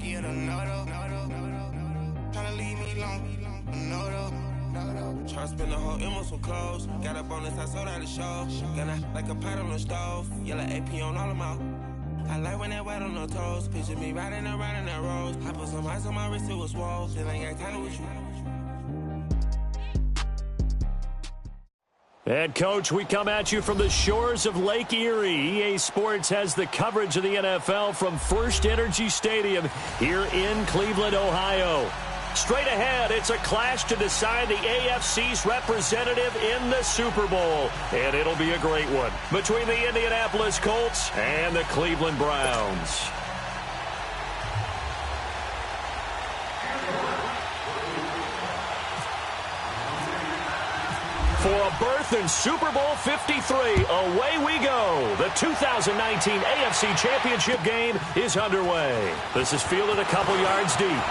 Nike and a tryna leave me long, try to spend the whole M on some clothes. Got up on this, I sold out the show. Gonna like a pot on the stove. Yellow AP on all of my. I like when that wet on the toes. Picture me riding around in that rose. I put some ice on my wrist, it was swole. Still ain't got time with you. And, Coach, we come at you from the shores of Lake Erie. EA Sports has the coverage of the NFL from First Energy Stadium here in Cleveland, Ohio. Straight ahead, it's a clash to decide the AFC's representative in the Super Bowl. And it'll be a great one between the Indianapolis Colts and the Cleveland Browns. For a berth in Super Bowl 53, away we go. The 2019 AFC Championship game is underway. This is fielded a couple yards deep.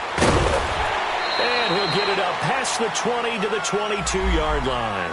And he'll get it up past the 20 to the 22-yard line.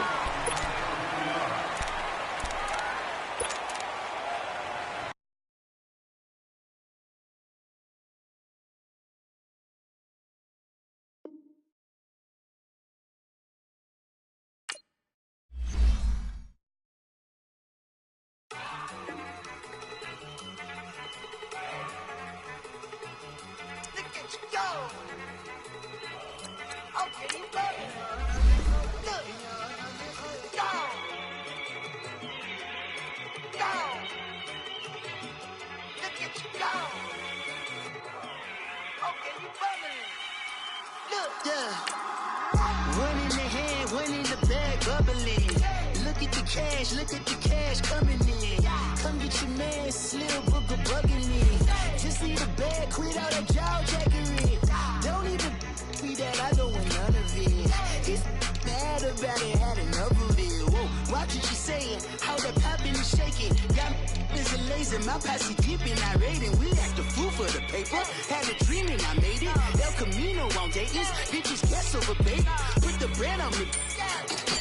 One in the hand, one in the bag, bubbling. Look at the cash coming in. Come get your man, Slim Booger bugging me. Just need a bag, quit all that jaw jackery. Don't even be that, I don't want none of it. He's mad about it, had enough of it. Whoa, watch what you saying, how that popping and shaking. Got is a laser, my posse deep and I raiding. We act a fool for the paper, had a dream and I made it. El Camino on Dayton's, bitches guess over bait. Put the bread on me,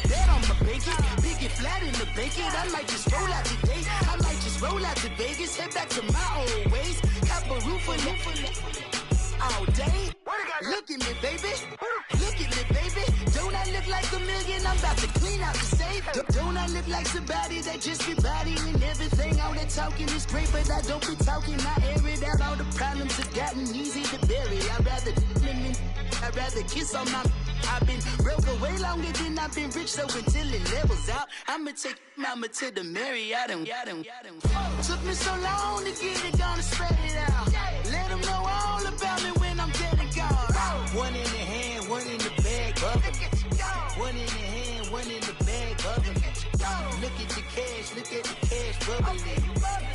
that on my bacon. Big it flat in the bacon, I might just roll out today. I might just roll out to Vegas, head back to my old ways. Cop a roof all day. Look at me, baby. Look at me, baby. Don't I look like a million? I'm about to clean out the safe. Don't I look like somebody that just be bodying everything? All that talking is great, but I don't be talking. I air it out. All the problems have gotten easy to bury. I'd rather kiss on my. I've been broke away longer than I've been rich, so until it levels out, I'ma take mama to the Marriott and took me so long to get it, gonna spread it out. Let them know all about me when I'm dead and gone. One in the hand, one in the bag, bubbling. One in the hand, one in the bag, bubbling. Look at the cash, bubbling.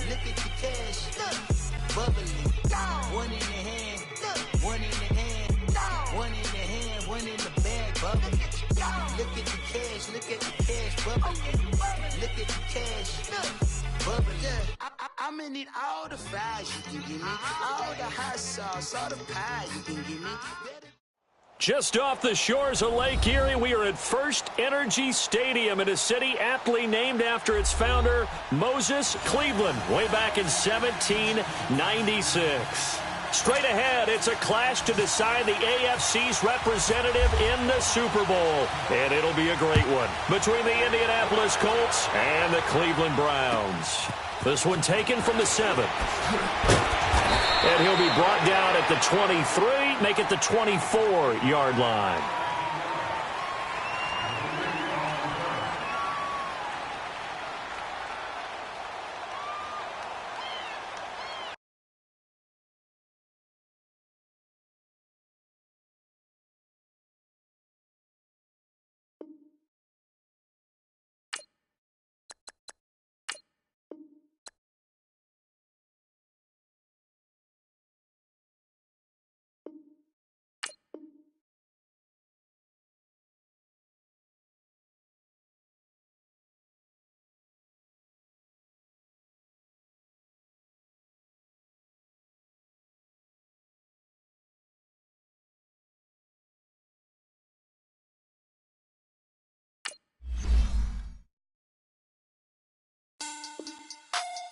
Look at the cash, bubbling. One in the hand, one in the hand, one in the hand, one in the bag, bubbling. Look at the cash, bubbling. Look at the cash, bubbling. I'ma need all the fries you can give me, all the hot sauce, all the pie you can give me. Just off the shores of Lake Erie, we are at First Energy Stadium in a city aptly named after its founder, Moses Cleveland, way back in 1796. Straight ahead, it's a clash to decide the AFC's representative in the Super Bowl. And it'll be a great one between the Indianapolis Colts and the Cleveland Browns. This one taken from the 7. And he'll be brought down at the 23, make it the 24-yard line.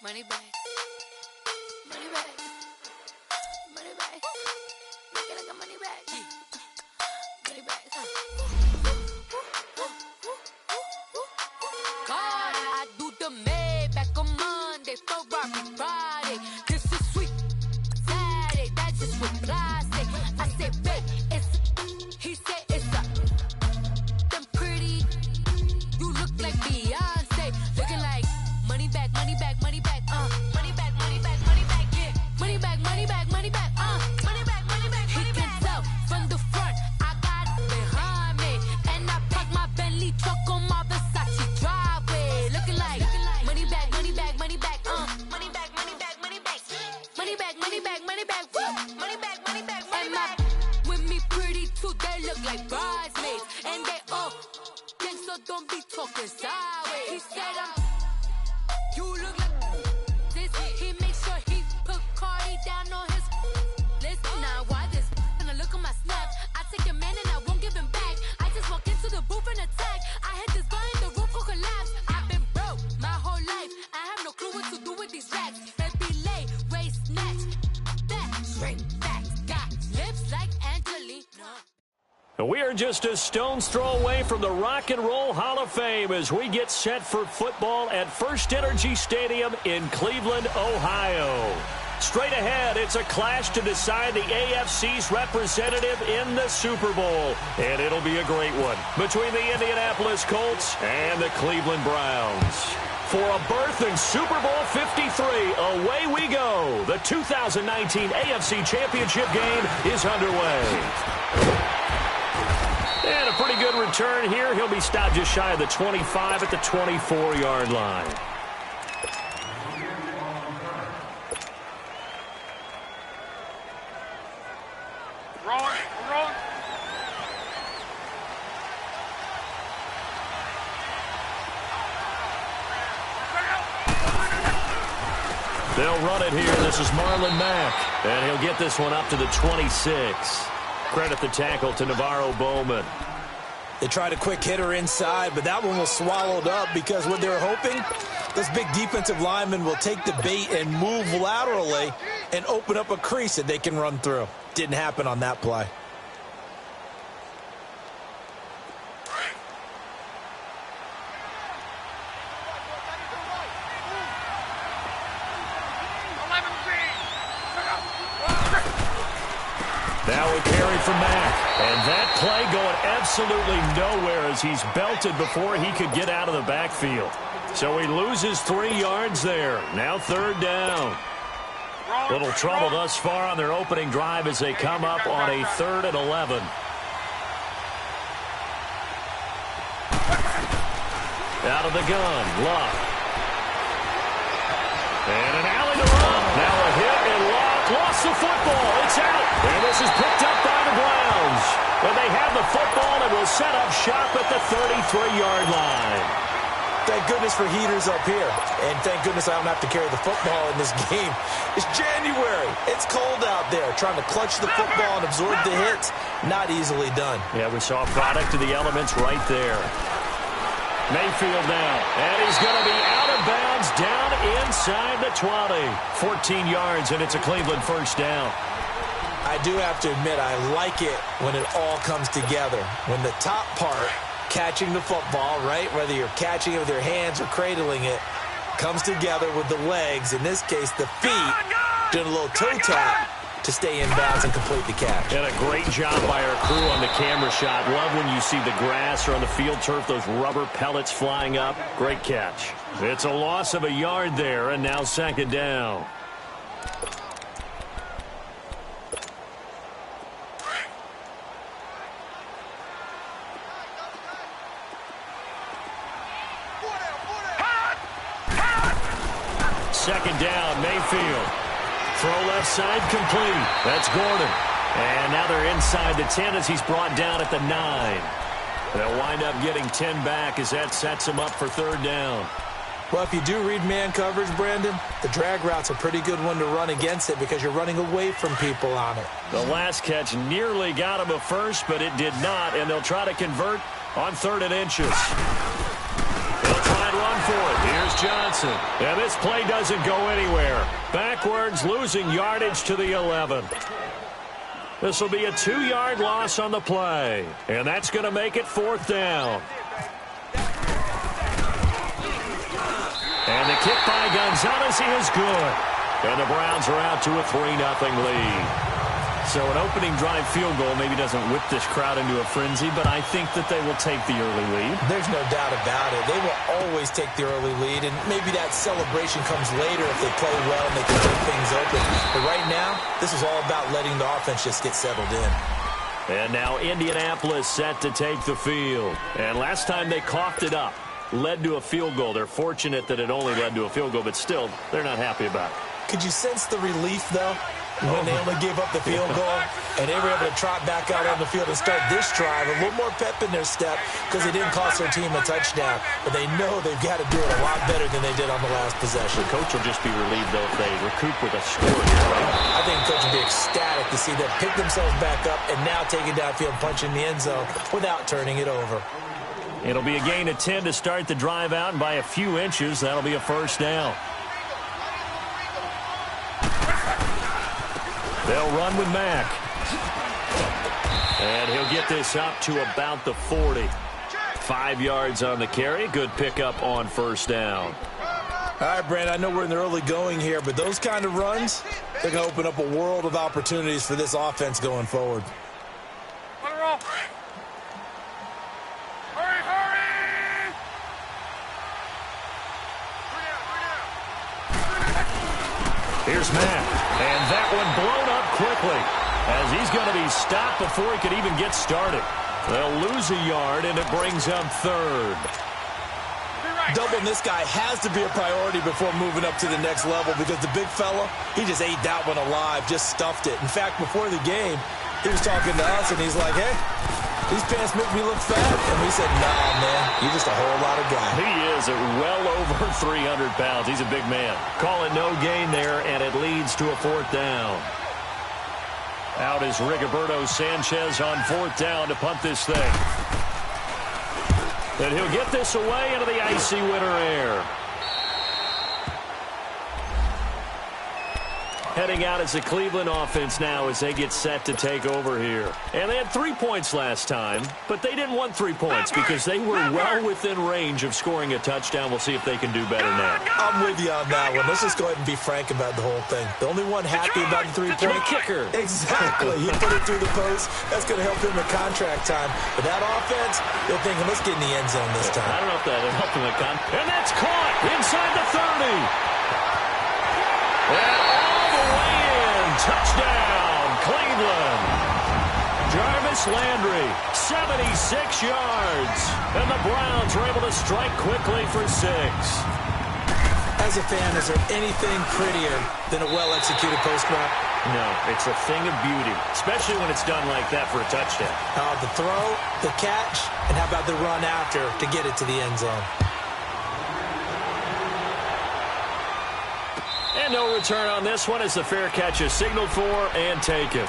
Money back. Money back. Money back. money back, money back, money back. With me pretty too, they look like bridesmaids. And they all think so, don't be talking sideways. He said you look like this. He makes sure he put Cardi down on his list. Now why this? When I look at my snap, I take a man and I won't give him back. I just walk into the booth and attack. I hit this button, the roof will collapse. I've been broke my whole life. I have no clue what to do with these racks. Baby lay, waist snatch. That straight facts. Got lips like Angelina. We are just a stone's throw away from the Rock and Roll Hall of Fame as we get set for football at First Energy Stadium in Cleveland, Ohio. Straight ahead, it's a clash to decide the AFC's representative in the Super Bowl. And it'll be a great one between the Indianapolis Colts and the Cleveland Browns. For a berth in Super Bowl 53, away we go. The 2019 AFC Championship game is underway. And a pretty good return here. He'll be stopped just shy of the 25 at the 24-yard line. They'll run it here. This is Marlon Mack. And he'll get this one up to the 26. Credit the tackle to Navarro Bowman. They tried a quick hitter inside, but that one was swallowed up because what they were hoping, those big defensive linemen will take the bait and move laterally and open up a crease that they can run through. Didn't happen on that play. Now a carry from Mack. And that play going absolutely nowhere as he's belted before he could get out of the backfield. So he loses 3 yards there. Now third down. Little trouble thus far on their opening drive as they come up on a 3rd and 11. Out of the gun, Luck. And an alley to run. Now a hit and Luck lost the football. It's out. And this is picked up by the Browns. And they have the football and will set up shop at the 33-yard line. Thank goodness for heaters up here. And thank goodness I don't have to carry the football in this game. It's January. It's cold out there. Trying to clutch the football and absorb the hits, not easily done. Yeah, we saw a product of the elements right there. Mayfield now. And he's going to be out of bounds down inside the 20. 14 yards, and it's a Cleveland first down. I do have to admit, I like it when it all comes together. When the top part, catching the football, right, whether you're catching it with your hands or cradling it, comes together with the legs, in this case the feet, doing a little toe tap to stay in bounds and complete the catch. And a great job by our crew on the camera shot. Love when you see the grass or on the field turf, those rubber pellets flying up. Great catch. It's a loss of a yard there, and now second down. Second down, Mayfield. Throw left side complete. That's Gordon. And now they're inside the 10 as he's brought down at the 9. They'll wind up getting 10 back as that sets him up for third down. Well, if you do read man coverage, Brandon, the drag route's a pretty good one to run against it because you're running away from people on it. The last catch nearly got him a first, but it did not, and they'll try to convert on 3rd and inches. They'll try and run for it. Here's Johnson. And this play doesn't go anywhere. Backwards, losing yardage to the 11. This will be a 2-yard loss on the play. And that's going to make it 4th down. And the kick by Gonzalez is good. And the Browns are out to a 3-0 lead. So an opening drive field goal maybe doesn't whip this crowd into a frenzy, but I think that they will take the early lead. There's no doubt about it. They will always take the early lead, and maybe that celebration comes later if they play well and they can take things open. But right now, this is all about letting the offense just get settled in. And now Indianapolis set to take the field. And last time they coughed it up, led to a field goal. They're fortunate that it only led to a field goal, but still, they're not happy about it. Could you sense the relief, though? when they only gave up the field goal, and they were able to trot back out on the field and start this drive. A little more pep in their step because they didn't cost their team a touchdown. But they know they've got to do it a lot better than they did on the last possession. The coach will just be relieved, though, if they recoup with a score here, right? I think the coach will be ecstatic to see them pick themselves back up and now take it downfield, punch in the end zone without turning it over. It'll be a gain of 10 to start the drive out, and by a few inches, that'll be a first down. They'll run with Mack. And he'll get this up to about the 40. 5 yards on the carry. Good pickup on first down. All right, Brandon, I know we're in the early going here, but those kind of runs, they're going to open up a world of opportunities for this offense going forward. Here's Mack, and that one blown up quickly as he's going to be stopped before he could even get started. They'll lose a yard, and it brings up third. Doubling this guy has to be a priority before moving up to the next level because the big fella, he just ate that one alive, just stuffed it. In fact, before the game, he was talking to us, and he's like, hey, these pants make me look fat. And we said, nah, man, you're just a whole lot of guy. He is at well over 300 pounds. He's a big man. Calling no gain there, and it leads to a fourth down. Out is Rigoberto Sanchez on fourth down to punt this thing. And he'll get this away into the icy winter air. Heading out as the Cleveland offense now as they get set to take over here. And they had 3 points last time, but they didn't want 3 points because they were well within range of scoring a touchdown. We'll see if they can do better now. I'm with you on that one. Let's just go ahead and be frank about the whole thing. The only one happy about the 3-point kicker. Exactly. He put it through the post. That's going to help him in contract time. But that offense, they're thinking, let's get in the end zone this time. I don't know if that helped him in contract. And that's caught inside the 30. And all the way in. Touchdown, Cleveland. Jarvis Landry, 76 yards. And the Browns are able to strike quickly for 6. As a fan, is there anything prettier than a well-executed post route? No, it's a thing of beauty, especially when it's done like that for a touchdown. The throw, the catch, and how about the run after to get it to the end zone? And no return on this one as the fair catch is signaled for and taken.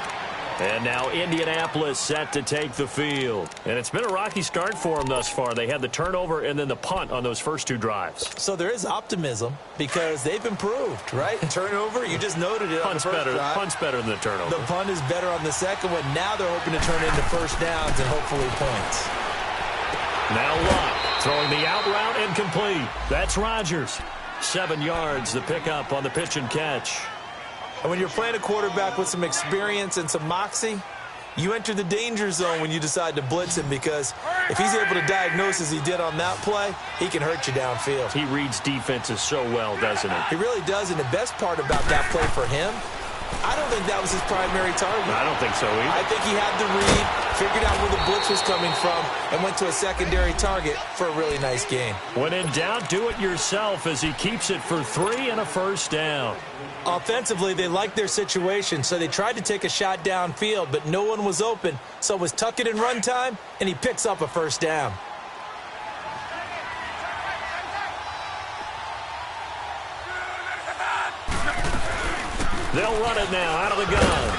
And now Indianapolis set to take the field. And it's been a rocky start for them thus far. They had the turnover and then the punt on those first 2 drives. So there is optimism because they've improved, right? Turnover, you just noted it on the first drive. Punt's better than the turnover. The punt is better on the second one. Now they're hoping to turn into first downs and hopefully points. Now Lott throwing the out route and complete. That's Rodgers. 7 yards, the pickup on the pitch and catch. And when you're playing a quarterback with some experience and some moxie, you enter the danger zone when you decide to blitz him because if he's able to diagnose as he did on that play, he can hurt you downfield. He reads defenses so well, doesn't he? He really does, and the best part about that play for him, I don't think that was his primary target. I don't think so either. I think he had the read, figured out where the blitz was coming from, and went to a secondary target for a really nice gain. When in doubt, do it yourself as he keeps it for 3 and a first down. Offensively, they liked their situation, so they tried to take a shot downfield, but no one was open, so it was tuck it in run time, and he picks up a first down. They'll run it now out of the gun.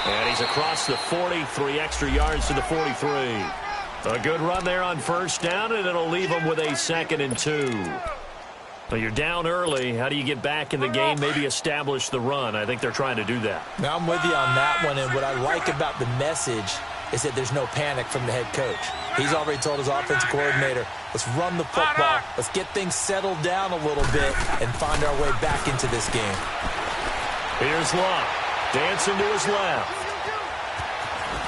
And he's across the 40, 3 extra yards to the 43. A good run there on first down, and it'll leave them with a 2nd and 2. Well, you're down early. How do you get back in the game, maybe establish the run? I think they're trying to do that. Now, I'm with you on that one, and what I like about the message is that there's no panic from the head coach. He's already told his offensive coordinator, let's run the football, let's get things settled down a little bit and find our way back into this game. Here's Lott, dancing to his left.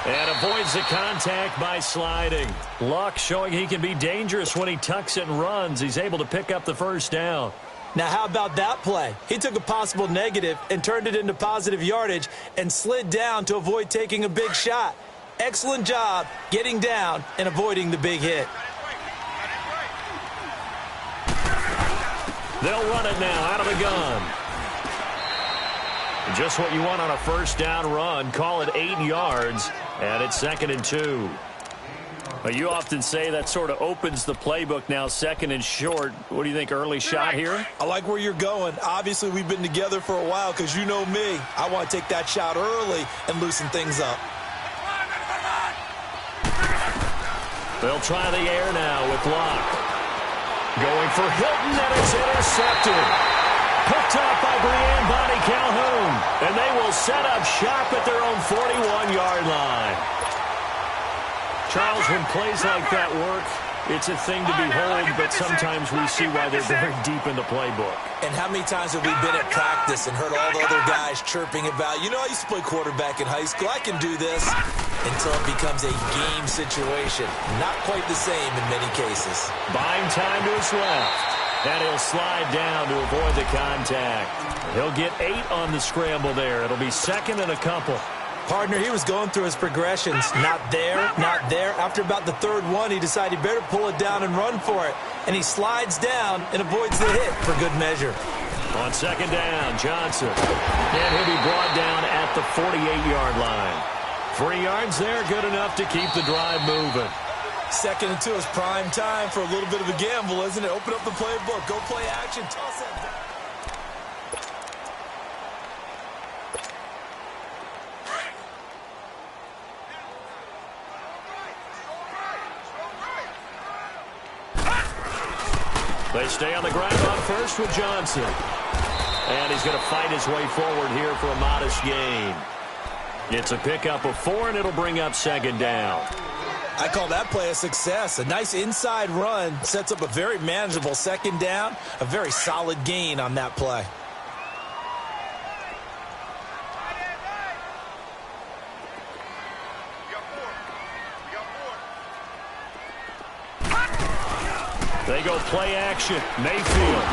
And avoids the contact by sliding. Luck showing he can be dangerous when he tucks it and runs. He's able to pick up the first down. Now, how about that play? He took a possible negative and turned it into positive yardage and slid down to avoid taking a big shot. Excellent job getting down and avoiding the big hit. They'll run it now out of the gun. Just what you want on a first down run. Call it 8 yards, and it's 2nd and 2. You often say that sort of opens the playbook now, 2nd and short. What do you think, early shot here? I like where you're going. Obviously, we've been together for a while because you know me. I want to take that shot early and loosen things up. They'll try the air now with Locke. Going for Hilton, and it's intercepted. Picked up by Brianne Bonnie Calhoun. And they will set up shop at their own 41-yard line. Charles, when plays like that work, it's a thing to behold, but sometimes we see why they're very deep in the playbook. And how many times have we been at practice and heard all the other guys chirping about, you know, I used to play quarterback in high school. I can do this, until it becomes a game situation. Not quite the same in many cases. Buying time to his left. And he'll slide down to avoid the contact. He'll get 8 on the scramble there. It'll be 2nd and a couple. Partner, he was going through his progressions. Not there, not there. After about the 3rd one, he decided he better pull it down and run for it. And he slides down and avoids the hit for good measure. On 2nd down, Johnson. And he'll be brought down at the 48-yard line. 3 yards there, good enough to keep the drive moving. 2nd and 2 is prime time for a little bit of a gamble, isn't it? Open up the playbook. Go play action. Toss that down. They stay on the ground on first with Johnson. And he's going to fight his way forward here for a modest gain. It's a pickup of 4, and it'll bring up 2nd down. I call that play a success. A nice inside run sets up a very manageable 2nd down. A very solid gain on that play. They go play action. Mayfield.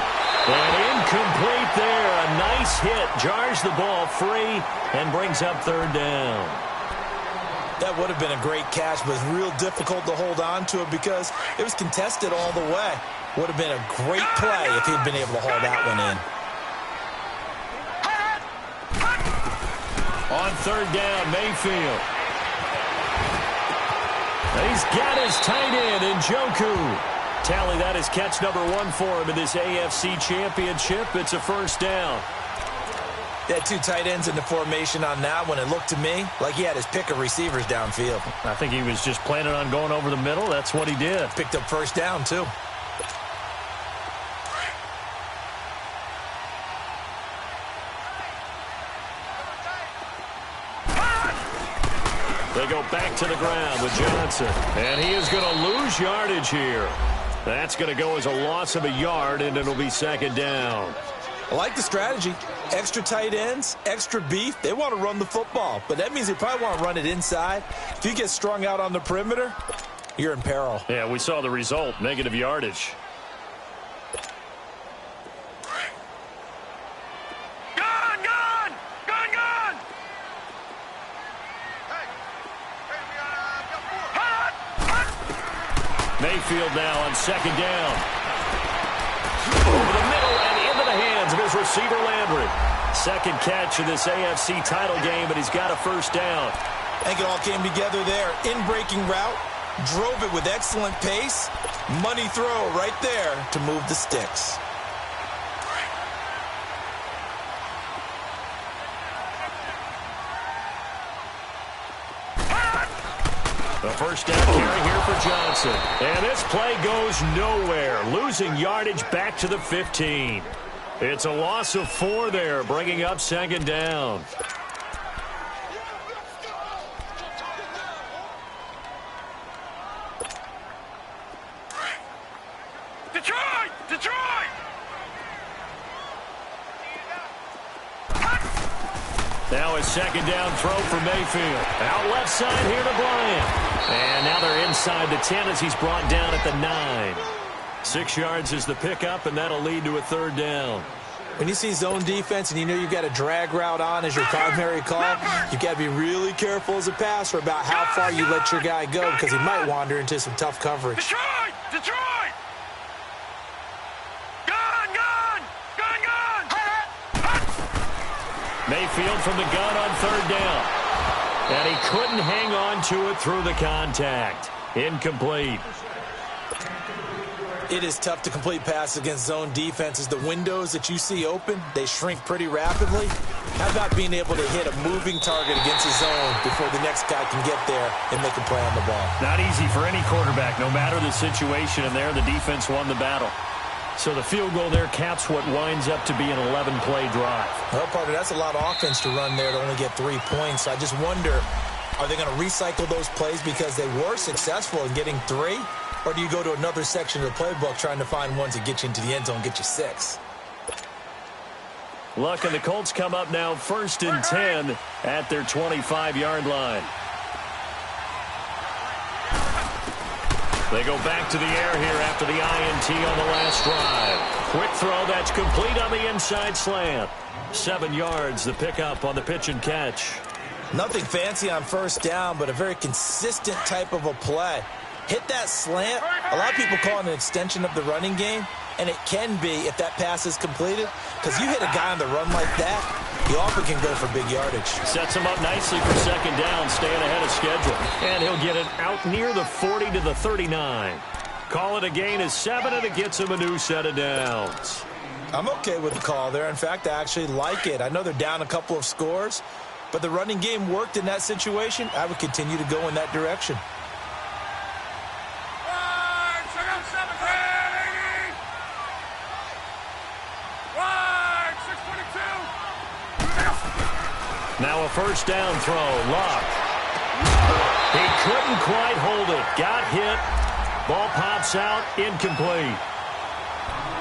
And incomplete there. A nice hit. Jars the ball free and brings up 3rd down. That would have been a great catch, but it's real difficult to hold on to it because it was contested all the way. Would have been a great play if he'd been able to haul that one in. On 3rd down, Mayfield. He's got his tight end in Njoku. Tally, that is catch number 1 for him in this AFC Championship. It's a 1st down. They had 2 tight ends in the formation on that one. It looked to me like he had his pick of receivers downfield. I think he was just planning on going over the middle. That's what he did. Picked up 1st down, too. They go back to the ground with Johnson. And he is going to lose yardage here. That's going to go as a loss of a yard, and it'll be 2nd down. I like the strategy. Extra tight ends, extra beef. They want to run the football, but that means they probably want to run it inside. If you get strung out on the perimeter, you're in peril. Yeah, we saw the result, negative yardage. Mayfield now on 2nd down. Over the middle and into the hands of his receiver, Landry. 2nd catch of this AFC title game, but he's got a 1st down. I think it all came together there. In-breaking route, drove it with excellent pace. Money throw right there to move the sticks. The 1st down carry here for Johnson. And this play goes nowhere. Losing yardage back to the 15. It's a loss of 4 there, bringing up 2nd down. Detroit! Detroit! Now a 2nd down throw for Mayfield. Out left side here to Bryant. And now they're inside the 10 as he's brought down at the 9. 6 yards is the pickup, and that'll lead to a 3rd down. When you see zone defense and you know you've got a drag route on as your primary call, you've got to be really careful as a passer about how far you let your guy go because he might wander into some tough coverage. Detroit! Detroit! Gun! Gun! Gun! Gun! Mayfield from the gun on third down. And he couldn't hang on to it through the contact. Incomplete. It is tough to complete passes against zone defenses. The windows that you see open, they shrink pretty rapidly. How about being able to hit a moving target against a zone before the next guy can get there and make a play on the ball? Not easy for any quarterback, no matter the situation. And there, the defense won the battle. So the field goal there caps what winds up to be an 11-play drive. Well, partner, that's a lot of offense to run there to only get 3 points. I just wonder, are they going to recycle those plays because they were successful in getting 3? Or do you go to another section of the playbook trying to find ones that get you into the end zone and get you 6? Luck and the Colts come up now 1st and 10 at their 25-yard line. They go back to the air here after the INT on the last drive. Quick throw, that's complete on the inside slant. 7 yards, the pickup on the pitch and catch. Nothing fancy on first down, but a very consistent type of a play. Hit that slant. A lot of people call it an extension of the running game, and it can be if that pass is completed, because you hit a guy on the run like that, he often can go for big yardage. Sets him up nicely for second down, staying ahead of schedule. And he'll get it out near the 40 to the 39. Call it a gain of 7, and it gets him a new set of downs. I'm okay with the call there. In fact, I actually like it. I know they're down a couple of scores, but the running game worked in that situation. I would continue to go in that direction. Now a first down throw. Luck. He couldn't quite hold it. Got hit. Ball pops out. Incomplete.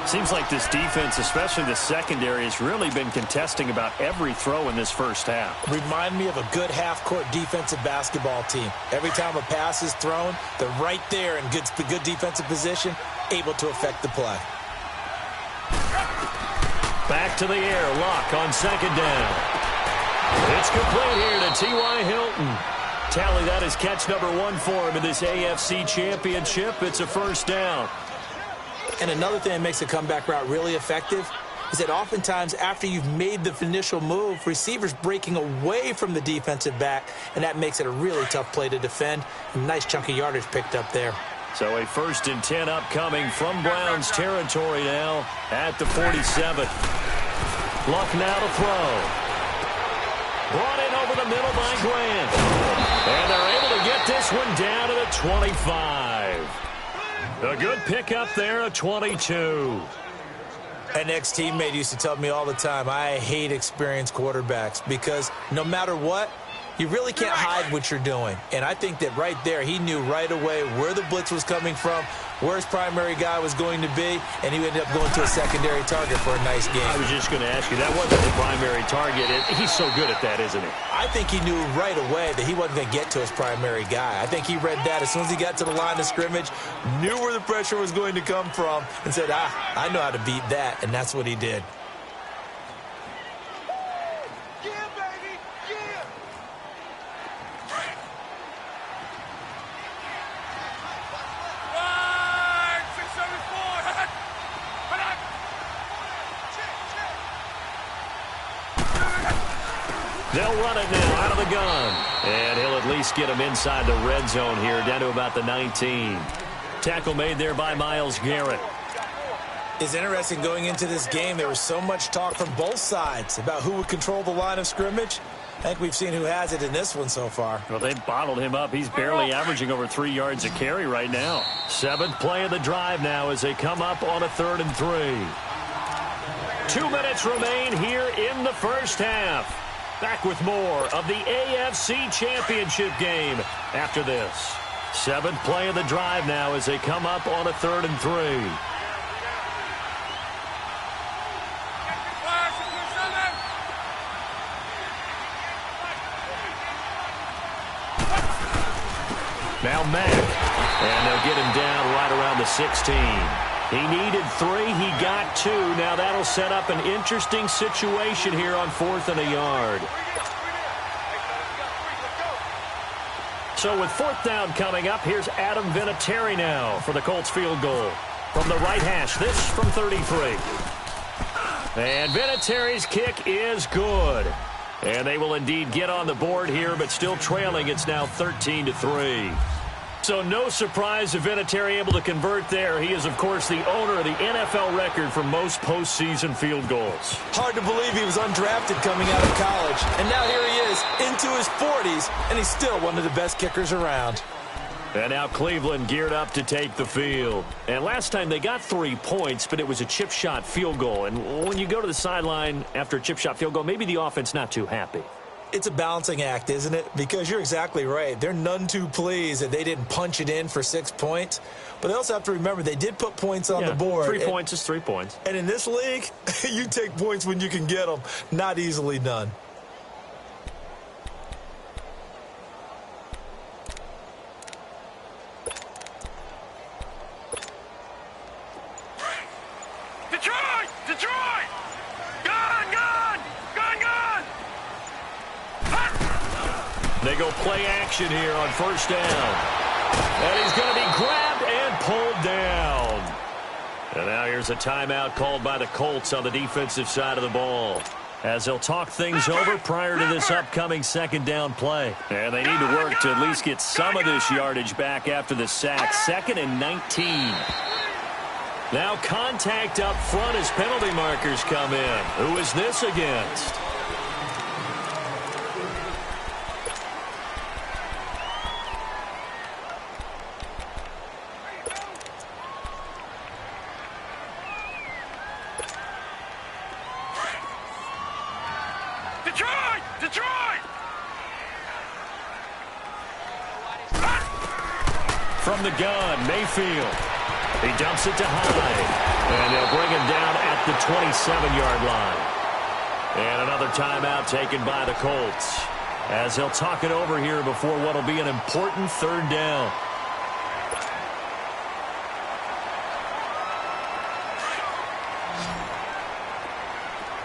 Seems like this defense, especially the secondary, has really been contesting about every throw in this first half. Remind me of a good half-court defensive basketball team. Every time a pass is thrown, they're right there in good defensive position, able to affect the play. Back to the air. Luck on second down. It's complete here to T.Y. Hilton. Tally, that is catch number 1 for him in this AFC Championship. It's a first down. And another thing that makes a comeback route really effective is that oftentimes after you've made the initial move, receivers breaking away from the defensive back, and that makes it a really tough play to defend. A nice chunk of yardage picked up there. So a 1st and 10 upcoming from Browns territory now at the 47. Luck now to throw. Brought in over the middle by Grant. And they're able to get this one down to the 25. A good pickup there at 22. An ex-teammate used to tell me all the time, I hate experienced quarterbacks because no matter what, you really can't hide what you're doing. And I think that right there, he knew right away where the blitz was coming from, where his primary guy was going to be, and he ended up going to a secondary target for a nice game. I was just going to ask you, that wasn't the primary target. He's so good at that, isn't he? I think he knew right away that he wasn't going to get to his primary guy. I think he read that as soon as he got to the line of scrimmage, knew where the pressure was going to come from, and said, I know how to beat that, and that's what he did. They'll run it now out of the gun. And he'll at least get him inside the red zone here, down to about the 19. Tackle made there by Myles Garrett. It's interesting going into this game. There was so much talk from both sides about who would control the line of scrimmage. I think we've seen who has it in this one so far. Well, they've bottled him up. He's barely averaging over 3 yards a carry right now. 7th play of the drive now as they come up on a 3rd and 3. 2 minutes remain here in the first half. Back with more of the AFC Championship game after this. 7th play of the drive now as they come up on a 3rd and 3. Now Mack, and they'll get him down right around the 16. He needed 3, he got 2. Now that'll set up an interesting situation here on 4th and a yard. So with 4th down coming up, here's Adam Vinatieri now for the Colts field goal. From the right hash, this from 33. And Vinatieri's kick is good. And they will indeed get on the board here, but still trailing. It's now 13-3. So no surprise if Vinatieri able to convert there. He is, of course, the owner of the NFL record for most postseason field goals. Hard to believe he was undrafted coming out of college. And now here he is into his 40s, and he's still one of the best kickers around. And now Cleveland geared up to take the field. And last time they got 3 points, but it was a chip shot field goal. And when you go to the sideline after a chip shot field goal, maybe the offense not too happy. It's a balancing act, isn't it? Because you're exactly right. They're none too pleased that they didn't punch it in for 6 points. But they also have to remember they did put points on the board. 3 points is 3 points. And in this league, you take points when you can get them. Not easily done. Detroit! Detroit! Gone! Gone! Gone! Gone! They go play action here on first down. And he's going to be grabbed and pulled down. And now here's a timeout called by the Colts on the defensive side of the ball, as they'll talk things over prior to this upcoming second down play. And they need to work to at least get some of this yardage back after the sack. 2nd and 19. Now contact up front as penalty markers come in. Who is this against? Detroit! Detroit! From the gun, Mayfield. He dumps it to Hyde. And they'll bring him down at the 27-yard line. And another timeout taken by the Colts, as they'll talk it over here before what will be an important third down.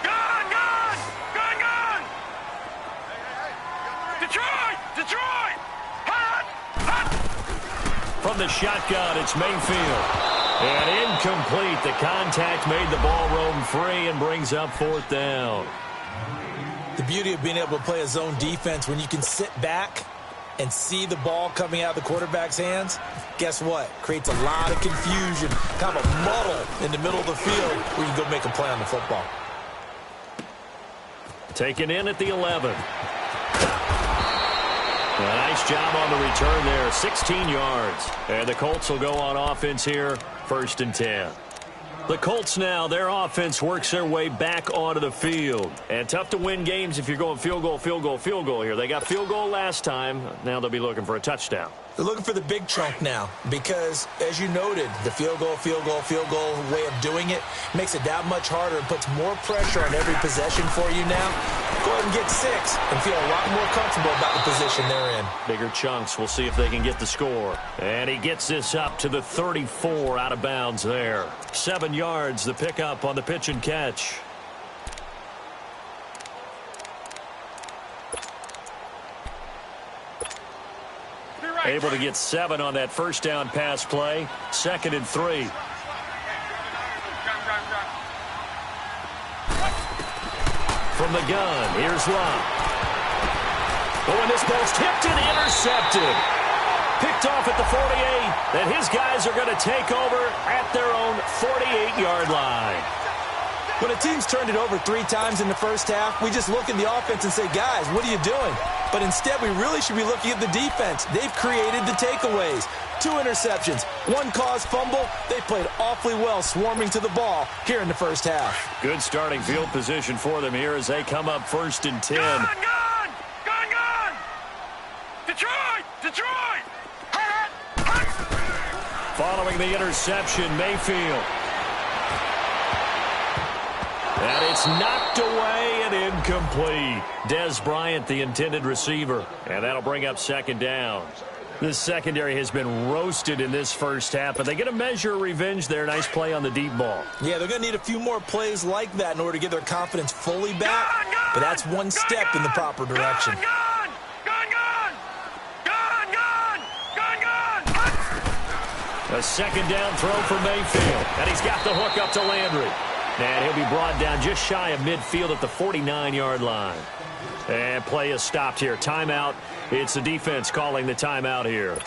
Gone! Gone! Gone! Gone! Detroit! Detroit! Hot! Hot! From the shotgun, it's Mayfield. And incomplete. The contact made the ball roam free and brings up 4th down. The beauty of being able to play a zone defense when you can sit back and see the ball coming out of the quarterback's hands, guess what? Creates a lot of confusion, kind of a muddle in the middle of the field where you can go make a play on the football. Taken in at the 11. A nice job on the return there, 16 yards. And the Colts will go on offense here, 1st and 10. The Colts now, their offense works their way back onto the field. And tough to win games if you're going field goal, field goal, field goal here. They got field goal last time. Now they'll be looking for a touchdown. They're looking for the big chunk now because, as you noted, the field goal way of doing it makes it that much harder and puts more pressure on every possession for you now. Go ahead and get 6 and feel a lot more comfortable about the position they're in. Bigger chunks. We'll see if they can get the score. And he gets this up to the 34 out of bounds there. 7 yards, the pickup on the pitch and catch. Able to get 7 on that first down pass play. 2nd and 3. From the gun, here's Love. Oh, and this ball's tipped and intercepted. Picked off at the 48. Then his guys are going to take over at their own 48-yard line. When a team's turned it over 3 times in the first half, we just look at the offense and say, guys, what are you doing? But instead, we really should be looking at the defense. They've created the takeaways. 2 interceptions, 1 caused fumble. They played awfully well swarming to the ball here in the first half. Good starting field position for them here as they come up 1st and 10. Gone! Gone! Gone! Gone! Detroit! Detroit! Hot! Hot! Following the interception, Mayfield. And it's knocked away and incomplete. Dez Bryant, the intended receiver. And that'll bring up 2nd down. This secondary has been roasted in this first half, but they get a measure of revenge there. Nice play on the deep ball. Yeah, they're going to need a few more plays like that in order to get their confidence fully back. But that's one step in the proper direction. Gone! Gone! Gone! Gone! Gone! Gone! Gone! Hot! A 2nd down throw for Mayfield. And he's got the hook up to Landry. And he'll be brought down just shy of midfield at the 49-yard line. And play is stopped here. Timeout. It's the defense calling the timeout here,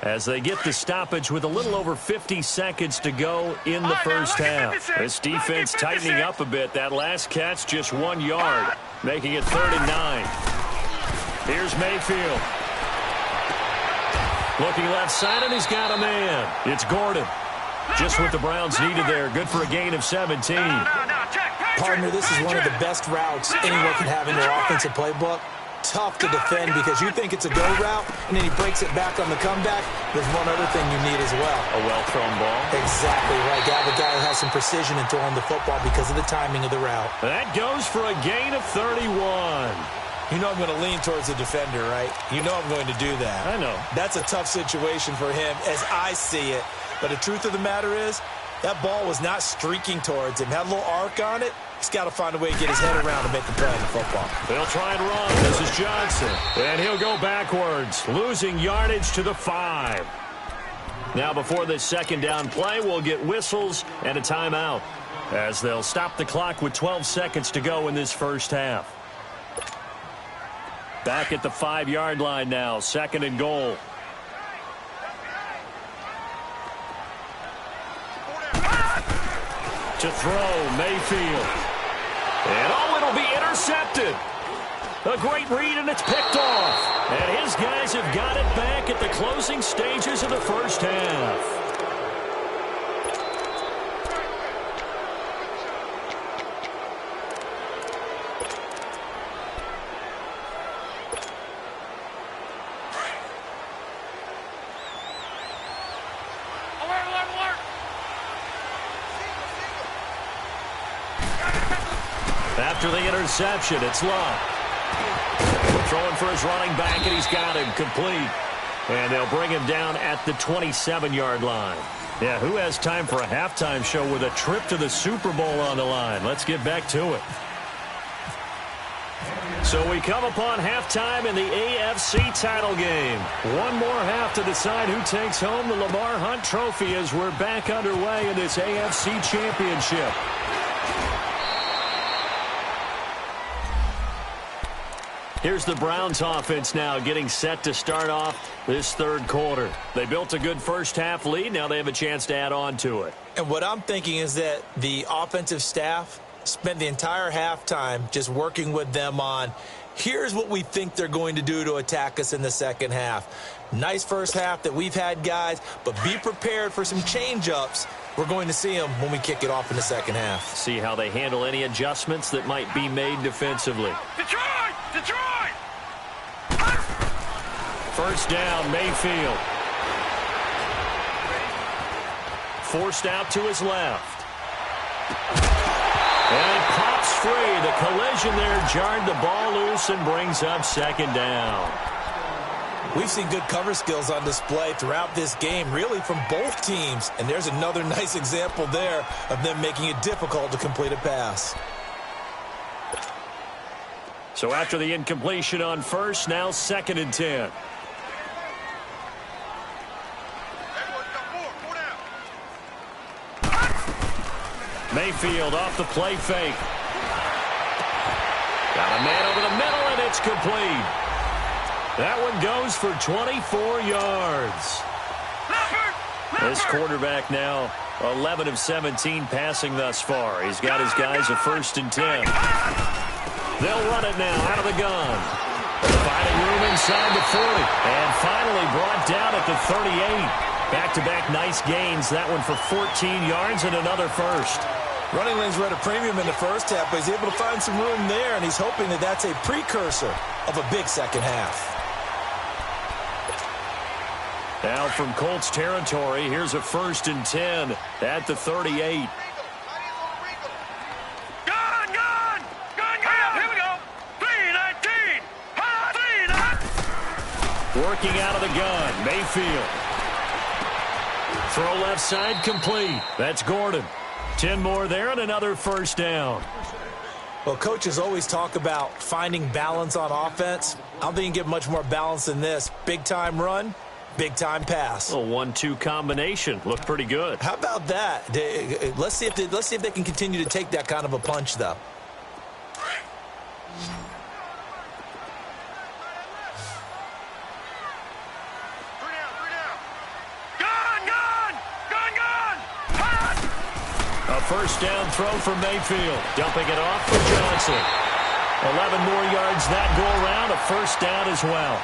as they get the stoppage with a little over 50 seconds to go in the first half. This defense tightening up a bit. That last catch just 1 yard, making it 3rd and 9. Here's Mayfield. Looking left side, and he's got a man. It's Gordon. Just what the Browns needed there. Good for a gain of 17. Partner, this is one of the best routes anyone can have in their offensive playbook. Tough to defend because you think it's a go route, and then he breaks it back on the comeback. There's one other thing you need as well. A well-thrown ball. Exactly right. You have a guy who has some precision in throwing the football because of the timing of the route. That goes for a gain of 31. You know I'm going to lean towards the defender, right? You know I'm going to do that. I know. That's a tough situation for him as I see it. But the truth of the matter is, that ball was not streaking towards him. Had a little arc on it. He's got to find a way to get his head around and make a play on the football. They'll try and run. This is Johnson. And he'll go backwards, losing yardage to the 5. Now before this second down play, we'll get whistles and a timeout, as they'll stop the clock with 12 seconds to go in this first half. Back at the 5-yard line now, 2nd and goal. To throw, Mayfield. And it'll be intercepted. A great read, and it's picked off. And his guys have got it back at the closing stages of the first half. After the interception, it's Love. Throwing for his running back, and he's got him complete. And they'll bring him down at the 27-yard line. Yeah, who has time for a halftime show with a trip to the Super Bowl on the line? Let's get back to it. So we come upon halftime in the AFC title game. One more half to decide who takes home the Lamar Hunt Trophy as we're back underway in this AFC Championship. Here's the Browns offense now getting set to start off this third quarter. They built a good first half lead. Now they have a chance to add on to it. And what I'm thinking is that the offensive staff spent the entire halftime just working with them on, here's what we think they're going to do to attack us in the second half. Nice first half that we've had, guys, but be prepared for some change-ups. We're going to see them when we kick it off in the second half. See how they handle any adjustments that might be made defensively. Detroit! First down, Mayfield. Forced out to his left. And pops free. The collision there jarred the ball loose and brings up second down. We've seen good cover skills on display throughout this game, really from both teams. And there's another nice example there of them making it difficult to complete a pass. So after the incompletion on first, now 2nd and 10. Mayfield off the play fake. Got a man over the middle, and it's complete. That one goes for 24 yards. This quarterback now 11 of 17 passing thus far. He's got his guys a 1st and 10. They'll run it now out of the gun. Finding room inside the 40. And finally brought down at the 38. Back-to-back nice gains. That one for 14 yards and another first. Running lanes were at a premium in the first half, but he's able to find some room there, and he's hoping that that's a precursor of a big second half. Now from Colts territory, here's a 1st and 10 at the 38. Working out of the gun, Mayfield. Throw left side complete. That's Gordon. 10 more there and another first down. Well, coaches always talk about finding balance on offense. I don't think you can get much more balance than this. Big time run, Big-time pass. A 1-2 combination. Looked pretty good. How about that? Let's see if they can continue to take that kind of a punch, though. A first down throw for Mayfield. Dumping it off for Johnson. 11 more yards that go around. A first down as well.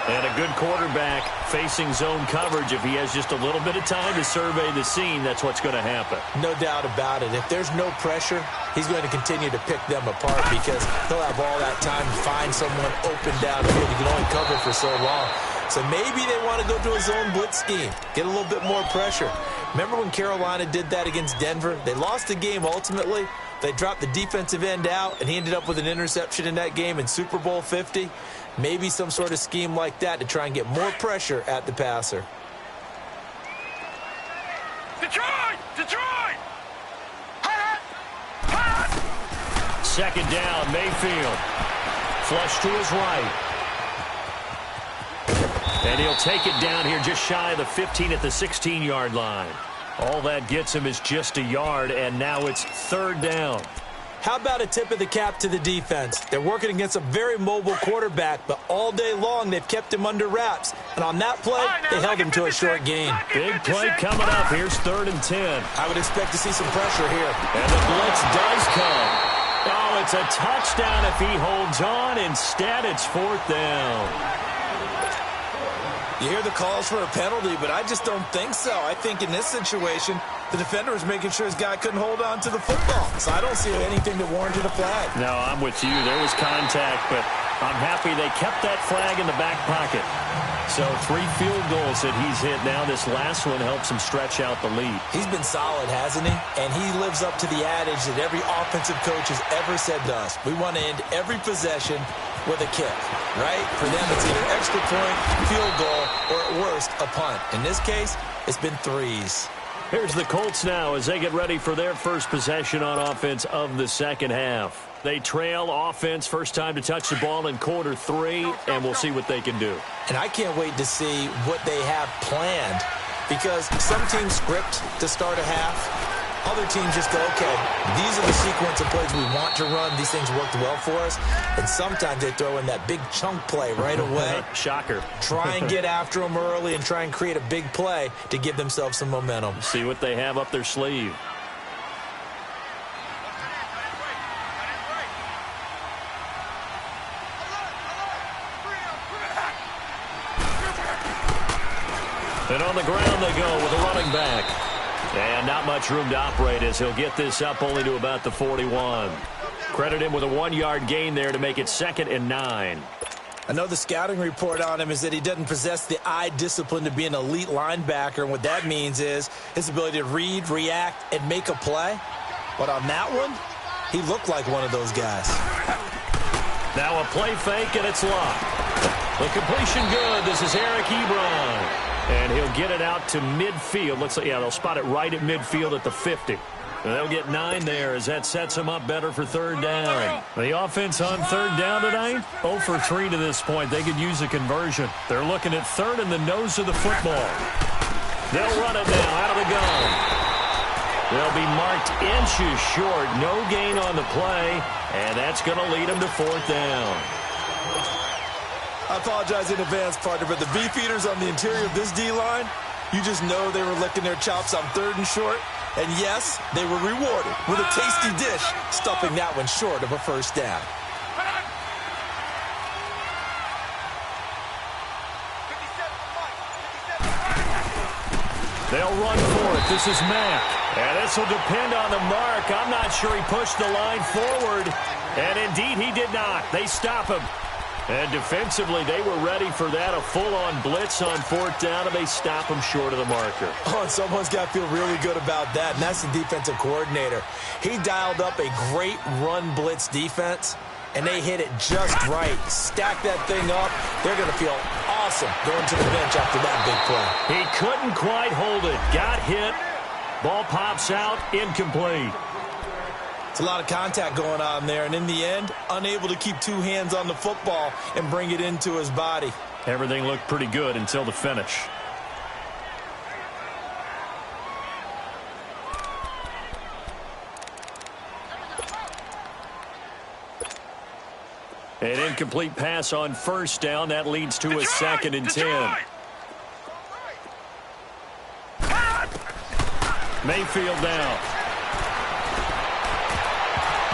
And a good quarterback facing zone coverage. If he has just a little bit of time to survey the scene, that's what's going to happen. No doubt about it. If there's no pressure, he's going to continue to pick them apart because he'll have all that time to find someone open downfield. He can only cover for so long. So maybe they want to go to a zone blitz scheme, get a little bit more pressure. Remember when Carolina did that against Denver? They lost the game ultimately. They dropped the defensive end out, and he ended up with an interception in that game in Super Bowl 50. Maybe some sort of scheme like that to try and get more pressure at the passer. Detroit! Detroit! Second down, Mayfield. Flush to his right. And he'll take it down here just shy of the 15 at the 16-yard line. All that gets him is just a yard, and now it's third down. How about a tip of the cap to the defense? They're working against a very mobile quarterback, but all day long they've kept him under wraps. And on that play, they held him to a short gain. Big play coming up. Here's 3rd and 10. I would expect to see some pressure here. And the blitz does come. Oh, it's a touchdown if he holds on. Instead, it's 4th down. You hear the calls for a penalty, but I just don't think so. I think in this situation, the defender was making sure his guy couldn't hold on to the football. So I don't see anything that warranted a flag. No, I'm with you. There was contact, but I'm happy they kept that flag in the back pocket. So 3 field goals that he's hit now. This last one helps him stretch out the lead. He's been solid, hasn't he? And he lives up to the adage that every offensive coach has ever said to us. We want to end every possession with a kick, right? For them, it's either extra point, field goal, or at worst, a punt. In this case, it's been 3s. Here's the Colts now as they get ready for their first possession on offense of the second half. They trail offense, first time to touch the ball in quarter 3, and we'll see what they can do. And I can't wait to see what they have planned because some teams script to start a half. Other teams just go, okay, these are the sequence of plays we want to run. These things worked well for us. And sometimes they throw in that big chunk play right away. Shocker. Try and get after them early and try and create a big play to give themselves some momentum. See what they have up their sleeve. And on the ground they go with a running back. And not much room to operate as he'll get this up only to about the 41. Credit him with a 1-yard gain there to make it 2nd and 9. I know the scouting report on him is that he doesn't possess the eye discipline to be an elite linebacker. And what that means is his ability to read, react, and make a play. But on that one, he looked like one of those guys. Now a play fake, and it's locked. The completion good. This is Eric Ebron. And he'll get it out to midfield. Looks like, yeah, they'll spot it right at midfield at the 50. And they'll get 9 there as that sets them up better for 3rd down. The offense on 3rd down tonight, 0 for 3 to this point. They could use a conversion. They're looking at 3rd in the nose of the football. They'll run it now out of the gun. They'll be marked inches short. No gain on the play, and that's going to lead them to 4th down. I apologize in advance, partner, but the beefeaters on the interior of this D-line, you just know they were licking their chops on 3rd and short. And yes, they were rewarded with a tasty dish, stuffing that one short of a first down. They'll run for it. This is Mack. And this will depend on the mark. I'm not sure he pushed the line forward. And indeed, he did not. They stop him. And defensively, they were ready for that, a full-on blitz on 4th down, and they stop him short of the marker. Oh, and someone's got to feel really good about that, and that's the defensive coordinator. He dialed up a great run blitz defense, and they hit it just right. Stack that thing up. They're going to feel awesome going to the bench after that big play. He couldn't quite hold it. Got hit. Ball pops out, incomplete. It's a lot of contact going on there, and in the end, unable to keep two hands on the football and bring it into his body. Everything looked pretty good until the finish. An incomplete pass on first down. That leads to a 2nd and 10. Mayfield now.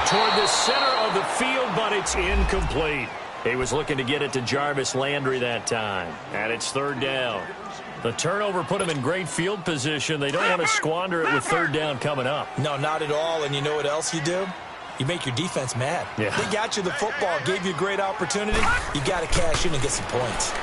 Toward the center of the field, but it's incomplete. He was looking to get it to Jarvis Landry that time. And it's 3rd down. The turnover put him in great field position. They don't want to squander it with 3rd down coming up. No, not at all. And you know what else you do? You make your defense mad. Yeah. They got you the football, gave you a great opportunity. You got to cash in and get some points.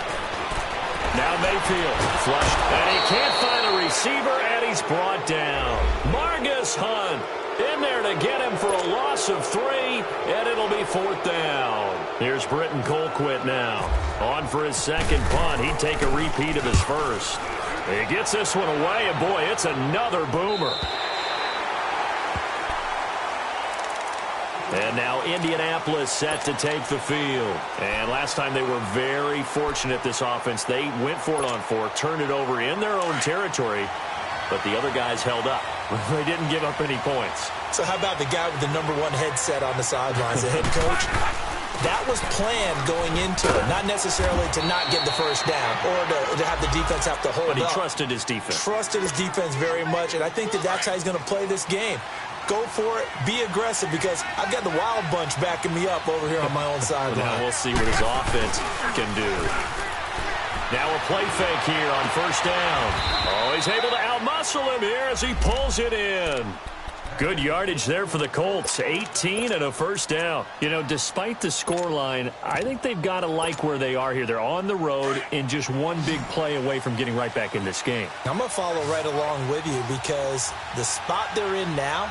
Now Mayfield flushed, and he can't find a receiver, and he's brought down. Margus Hunt in there to get him for a loss of 3, and it'll be 4th down. Here's Britton Colquitt now. On for his 2nd punt. He'd take a repeat of his first. He gets this one away, and boy, it's another boomer. And now Indianapolis set to take the field. And last time they were very fortunate, this offense. They went for it on 4, turned it over in their own territory, but the other guys held up. They didn't give up any points. So how about the guy with the #1 headset on the sidelines, the head coach? That was planned going into it, not necessarily to not get the first down or to have the defense have to hold up. But he trusted his defense. Trusted his defense very much, and I think that's how he's going to play this game. Go for it. Be aggressive, because I've got the Wild Bunch backing me up over here on my own sideline. Now we'll see what his offense can do. Now a play fake here on 1st down. Oh, he's able to outmuscle him here as he pulls it in. Good yardage there for the Colts. 18 and a 1st down. You know, despite the scoreline, I think they've got to like where they are here. They're on the road and just one big play away from getting right back in this game. I'm going to follow right along with you, because the spot they're in now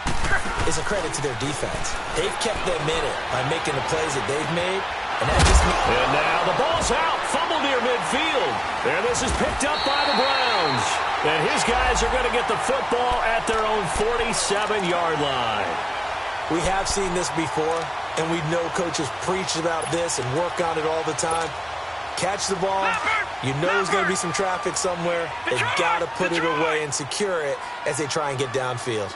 is a credit to their defense. They've kept them in it by making the plays that they've made. And that just means... And now the ball's out. Fumble near midfield. And this is picked up by the Browns. And his guys are going to get the football at their own 47-yard line. We have seen this before, and we know coaches preach about this and work on it all the time. Catch the ball. You know there's going to be some traffic somewhere. They've got to put it away and secure it as they try and get downfield.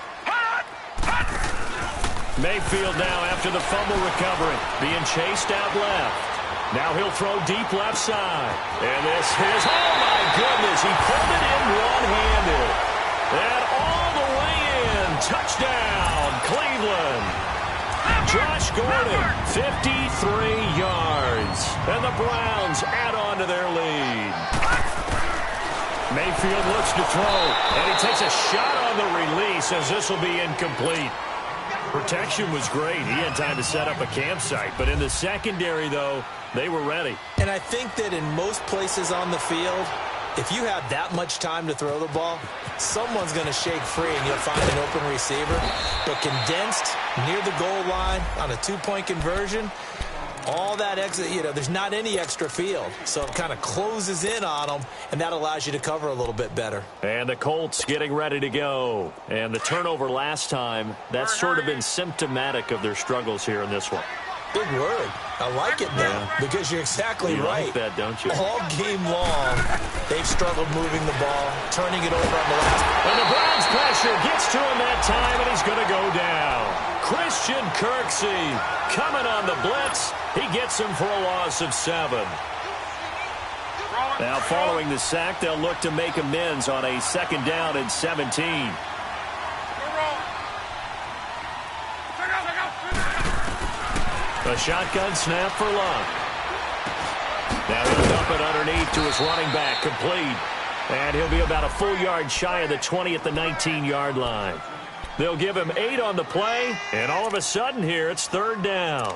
Mayfield now after the fumble recovery, being chased out left. Now he'll throw deep left side. And this is, oh my goodness, he pulled it in one-handed. And all the way in, touchdown, Cleveland. Josh Gordon, 53 yards. And the Browns add on to their lead. Mayfield looks to throw, and he takes a shot on the release as this will be incomplete. Protection was great. He had time to set up a campsite. But in the secondary, though, they were ready. And I think that in most places on the field, if you have that much time to throw the ball, someone's going to shake free and you'll find an open receiver. But condensed near the goal line on a 2-point conversion, all that exit, there's not any extra field. So it kind of closes in on them, and that allows you to cover a little bit better. And the Colts getting ready to go. And the turnover last time, that's sort of been symptomatic of their struggles here in this one. Big word. I like it now, because you're exactly right. You like that, don't you? All game long, they've struggled moving the ball, turning it over on the last. And the Browns pressure gets to him that time, and he's going to go down. Christian Kirksey coming on the blitz. He gets him for a loss of 7. Now following the sack, they'll look to make amends on a 2nd down and 17. A shotgun snap for Luck. Now he'll dump it underneath to his running back, complete. And he'll be about a full yard shy of the 20 at the 19-yard line. They'll give him 8 on the play, and all of a sudden here, it's 3rd down.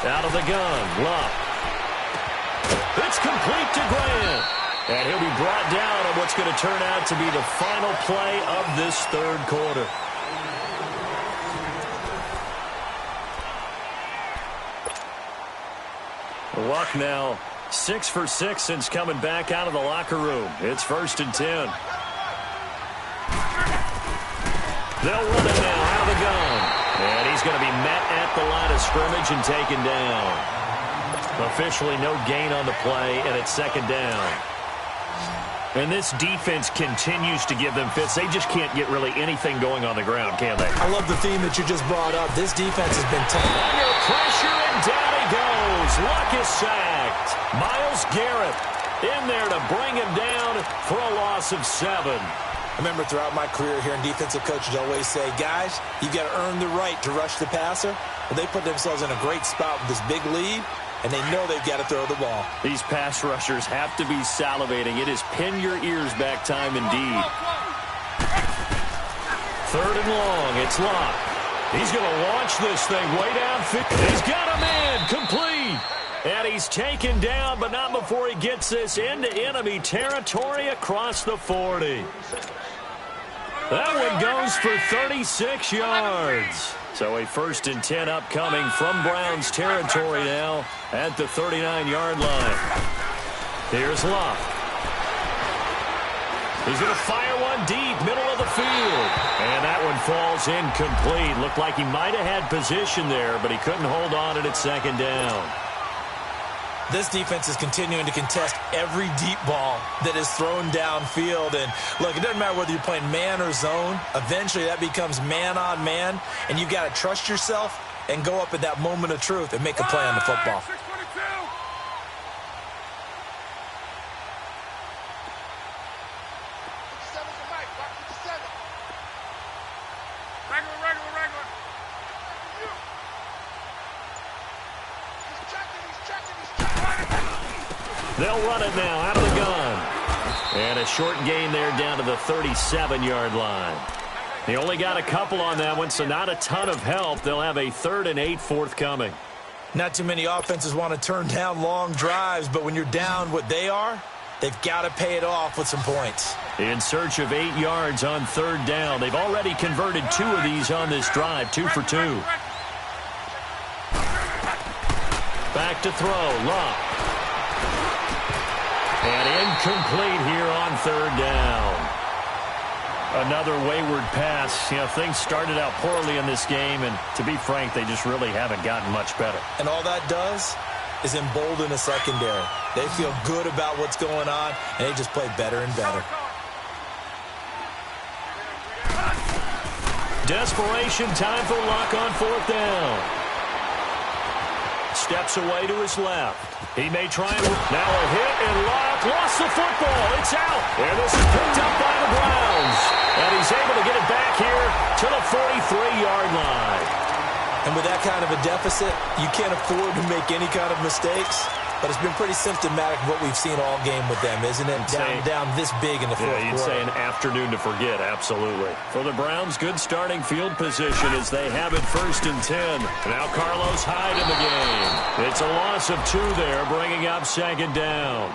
Out of the gun, Luck. It's complete to Grant. And he'll be brought down on what's going to turn out to be the final play of this 3rd quarter. Luck now 6 for 6 since coming back out of the locker room. It's 1st and 10. They'll run it now out of the gun. And he's going to be met at the line of scrimmage and taken down. Officially no gain on the play, and it's 2nd down. And this defense continues to give them fits. They just can't get really anything going on the ground, can they? I love the theme that you just brought up. This defense has been tough. Under pressure, and down he goes. Luck is sacked. Myles Garrett in there to bring him down for a loss of 7. I remember throughout my career hearing defensive coaches always say, guys, you got to earn the right to rush the passer. Well, they put themselves in a great spot with this big lead, and they know they've got to throw the ball. These pass rushers have to be salivating. It is pin your ears back time indeed. 3rd and long. It's Luck. He's going to launch this thing way downfield. He's got him in. Complete. And he's taken down, but not before he gets this into enemy territory across the 40. That one goes for 36 yards. So a 1st and 10 upcoming from Browns territory now at the 39-yard line. Here's Luck. He's going to fire one deep, middle of the field. And that one falls incomplete. Looked like he might have had position there, but he couldn't hold on at 2nd down. This defense is continuing to contest every deep ball that is thrown downfield. And, look, it doesn't matter whether you're playing man or zone. Eventually, that becomes man-on-man, and you've got to trust yourself and go up at that moment of truth and make a play on the football. They'll run it now out of the gun. And a short gain there down to the 37-yard line. They only got a couple on that one, so not a ton of help. They'll have a 3rd and 8 forthcoming. Not too many offenses want to turn down long drives, but when you're down what they are, they've got to pay it off with some points. In search of 8 yards on 3rd down. They've already converted 2 of these on this drive, 2 for 2. Back to throw, Luck. And incomplete here on 3rd down. Another wayward pass. You know, things started out poorly in this game, and to be frank, they just really haven't gotten much better. And all that does is embolden a secondary. They feel good about what's going on, and they just play better and better. Desperation time for Luck on 4th down. Steps away to his left. He may try and... Now a hit, and Luck lost the football. It's out. And this is picked up by the Browns. And he's able to get it back here to the 43-yard line. And with that kind of a deficit, you can't afford to make any kind of mistakes. But it's been pretty symptomatic of what we've seen all game with them, isn't it? Down this big in the fourth quarter. Yeah, you'd say an afternoon to forget, absolutely. For the Browns, good starting field position as they have it 1st and 10. Now Carlos Hyde in the game. It's a loss of 2 there, bringing up 2nd down.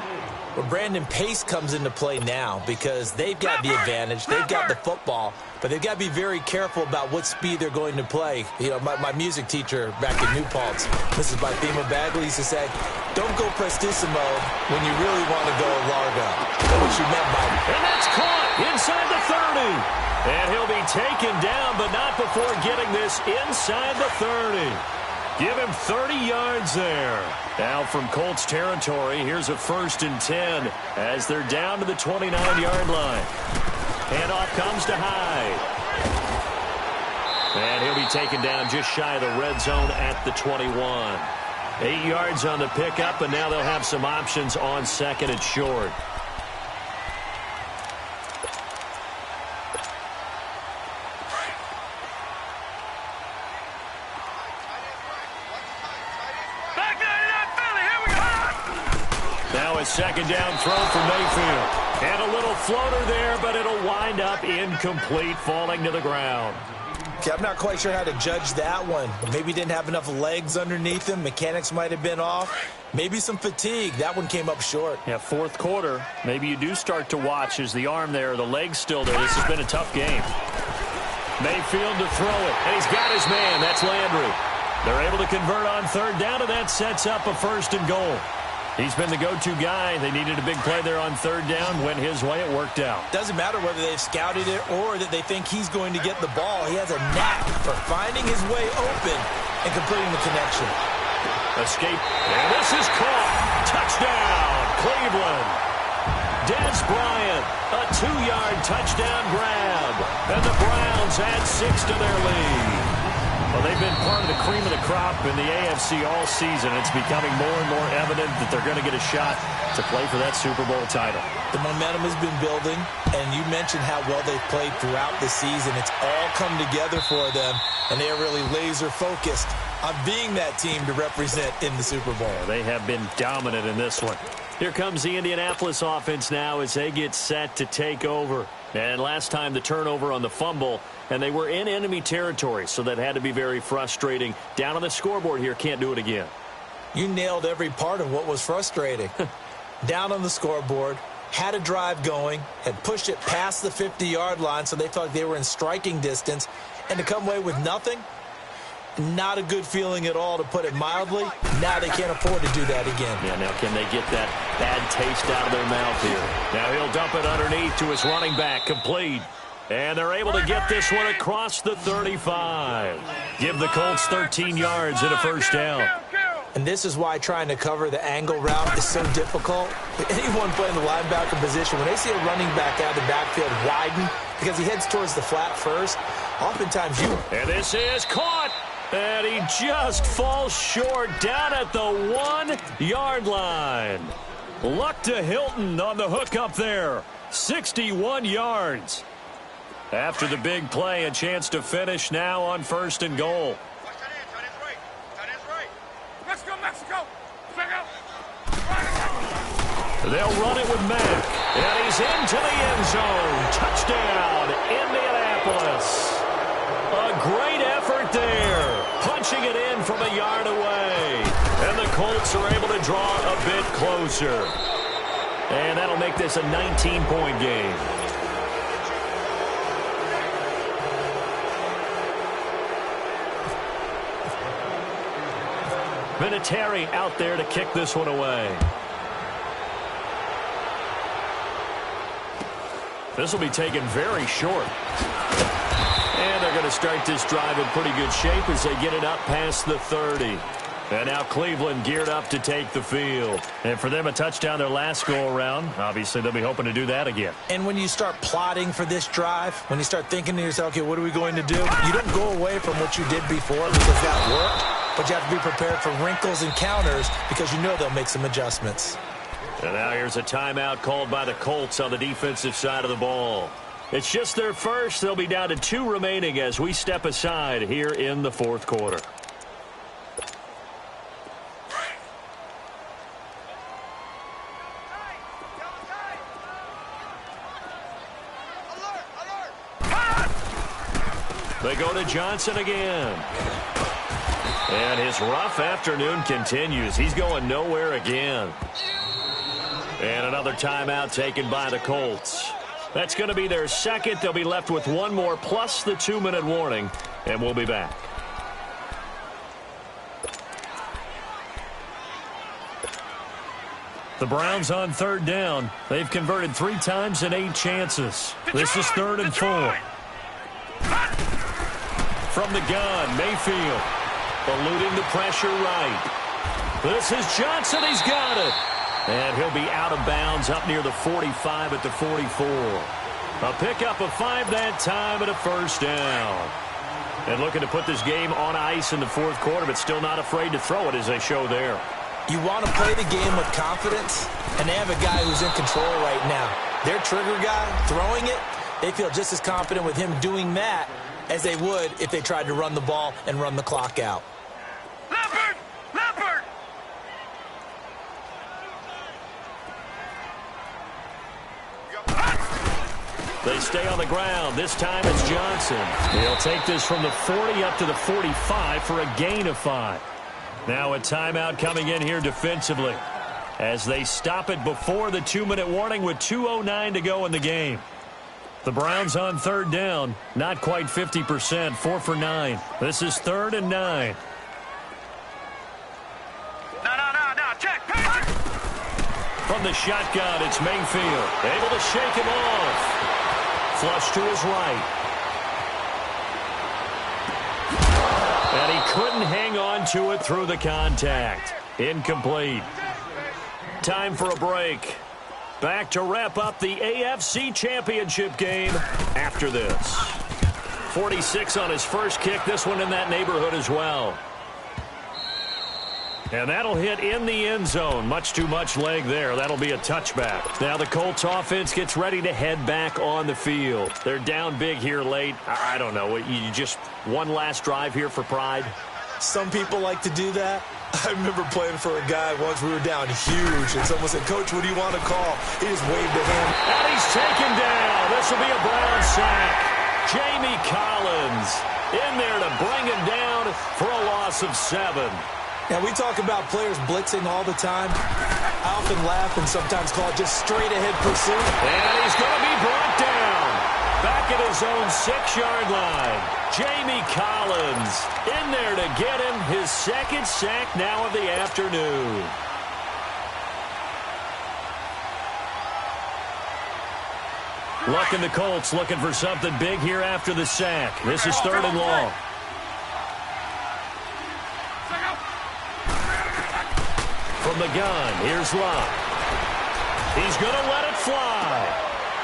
Well, Brandon, pace comes into play now because they've got the advantage. They've got the football, but they've got to be very careful about what speed they're going to play. You know, my music teacher back in New Paltz, Mrs. Bythema Bagley, used to say, don't go prestissimo when you really want to go largo. That's what she meant by it. And that's caught inside the 30. And he'll be taken down, but not before getting this inside the 30. Give him 30 yards there. Now from Colts territory, here's a 1st and 10 as they're down to the 29-yard line. Handoff comes to Hyde. And he'll be taken down just shy of the red zone at the 21. 8 yards on the pickup, and now they'll have some options on 2nd and short. Now a 2nd down throw for Mayfield. And a little floater there, but it'll wind up incomplete, falling to the ground. Okay, I'm not quite sure how to judge that one. Maybe didn't have enough legs underneath him. Mechanics might have been off. Maybe some fatigue. That one came up short. Yeah, 4th quarter. Maybe you do start to watch as the arm there, the leg's still there. This has been a tough game. Mayfield to throw it, and he's got his man. That's Landry. They're able to convert on third down, and that sets up a 1st and goal. He's been the go-to guy. They needed a big play there on third down. Went his way. It worked out. Doesn't matter whether they've scouted it or that they think he's going to get the ball. He has a knack for finding his way open and completing the connection. Escape. And this is caught. Touchdown, Cleveland. Des Bryant, a 2-yard touchdown grab. And the Browns add 6 to their lead. Well, they've been part of the cream of the crop in the AFC all season. It's becoming more and more evident that they're going to get a shot to play for that Super Bowl title. The momentum has been building, and you mentioned how well they've played throughout the season. It's all come together for them, and they are really laser-focused on being that team to represent in the Super Bowl. They have been dominant in this one. Here comes the Indianapolis offense now as they get set to take over. And last time the turnover on the fumble, and they were in enemy territory, so that had to be very frustrating. Down on the scoreboard here, can't do it again. You nailed every part of what was frustrating. Down on the scoreboard, had a drive going, had pushed it past the 50-yard line, so they thought they were in striking distance, and to come away with nothing, not a good feeling at all, to put it mildly. Now they can't afford to do that again. Yeah, now can they get that bad taste out of their mouth here? Now he'll dump it underneath to his running back, complete. And they're able to get this one across the 35. Give the Colts 13 yards and a 1st down. And this is why trying to cover the angle route is so difficult. Anyone playing the linebacker position, when they see a running back out of the backfield widen because he heads towards the flat first, oftentimes you... And this is caught. And he just falls short down at the 1-yard line. Luck to Hilton on the hook up there. 61 yards. After the big play, a chance to finish now on 1st and goal. Mexico, Mexico! They'll run it with Mack. And he's into the end zone. Touchdown, Indianapolis. A great effort there. Punching it in from a yard away. And the Colts are able to draw a bit closer. And that'll make this a 19-point game. Vinatieri out there to kick this one away. This will be taken very short. And they're going to start this drive in pretty good shape as they get it up past the 30. And now Cleveland geared up to take the field. And for them, a touchdown their last go-around. Obviously, they'll be hoping to do that again. And when you start plotting for this drive, when you start thinking to yourself, okay, what are we going to do? You don't go away from what you did before because that worked. But you have to be prepared for wrinkles and counters because you know they'll make some adjustments. And now here's a timeout called by the Colts on the defensive side of the ball. It's just their first. They'll be down to 2 remaining as we step aside here in the 4th quarter. They go to Johnson again. And his rough afternoon continues. He's going nowhere again. And another timeout taken by the Colts. That's going to be their second. They'll be left with 1 more plus the 2-minute warning. And we'll be back. The Browns on 3rd down. They've converted 3 times in 8 chances. This is 3rd and 4. From the gun, Mayfield. Eluding the pressure right. This is Johnson. He's got it. And he'll be out of bounds up near the 45 at the 44. A pickup of 5 that time and a 1st down. And looking to put this game on ice in the 4th quarter, but still not afraid to throw it as they show there. You want to play the game with confidence, and they have a guy who's in control right now. Their trigger guy, throwing it, they feel just as confident with him doing that as they would if they tried to run the ball and run the clock out. Leopard! Leopard! They stay on the ground. This time it's Johnson. He'll take this from the 40 up to the 45 for a gain of 5. Now a timeout coming in here defensively as they stop it before the 2-minute warning with 2:09 to go in the game. The Browns on 3rd down, not quite 50%, 4 for 9. This is 3rd and 9. From the shotgun, it's Mayfield. Able to shake him off. Flush to his right. And he couldn't hang on to it through the contact. Incomplete. Time for a break. Back to wrap up the AFC Championship game after this. 46 on his first kick. This one in that neighborhood as well. And that'll hit in the end zone. Much too much leg there. That'll be a touchback. Now the Colts offense gets ready to head back on the field. They're down big here late. I don't know. You just one last drive here for pride? Some people like to do that. I remember playing for a guy once. We were down huge, and someone said, "Coach, what do you want to call?" He just waved a hand. And he's taken down. This will be a Brown sack. Jamie Collins in there to bring him down for a loss of 7. And we talk about players blitzing all the time. I often laugh and sometimes call it just straight-ahead pursuit. And he's going to be brought down. Back at his own 6-yard line. Jamie Collins in there to get him his second sack now of the afternoon. The Colts looking for something big here after the sack. This is 3rd and long. From the gun, here's Luck. He's going to let it fly.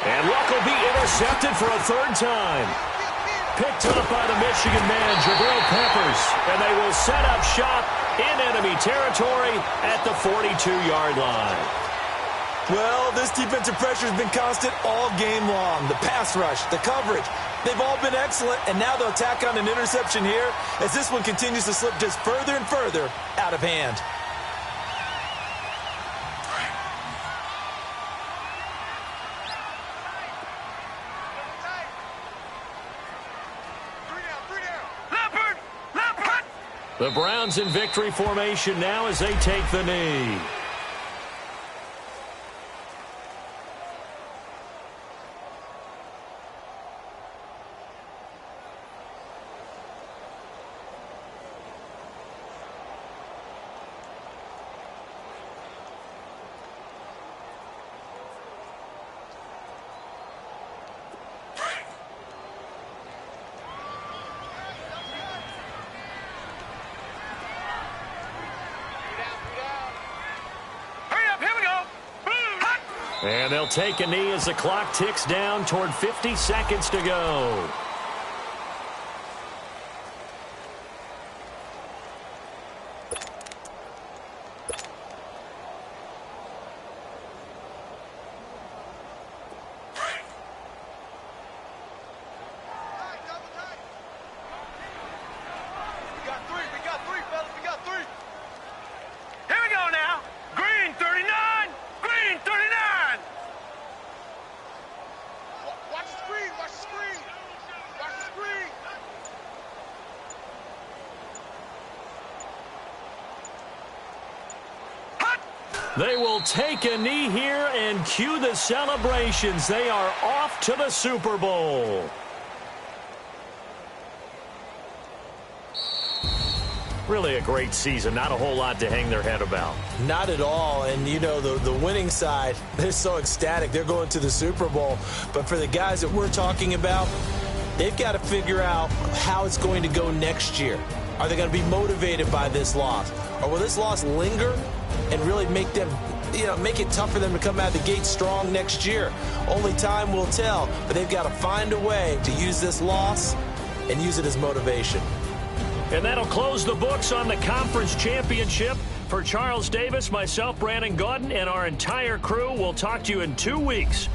And Luck will be intercepted for a 3rd time. Picked up by the Michigan man, Jabril Peppers. And they will set up shop in enemy territory at the 42-yard line. Well, this defensive pressure has been constant all game long. The pass rush, the coverage, they've all been excellent. And now they'll tack on an interception here as this one continues to slip just further and further out of hand. The Browns in victory formation now as they take the knee. And they'll take a knee as the clock ticks down toward 50 seconds to go. They will take a knee here and cue the celebrations. They are off to the Super Bowl. Really a great season. Not a whole lot to hang their head about. Not at all. And, you know, the winning side, they're so ecstatic. They're going to the Super Bowl. But for the guys that we're talking about, they've got to figure out how it's going to go next year. Are they going to be motivated by this loss? Or will this loss linger and really make them, make it tough for them to come out of the gate strong next year? Only time will tell, but they've got to find a way to use this loss and use it as motivation. And that'll close the books on the conference championship. For Charles Davis, myself, Brandon Gaudin, and our entire crew, we'll talk to you in 2 weeks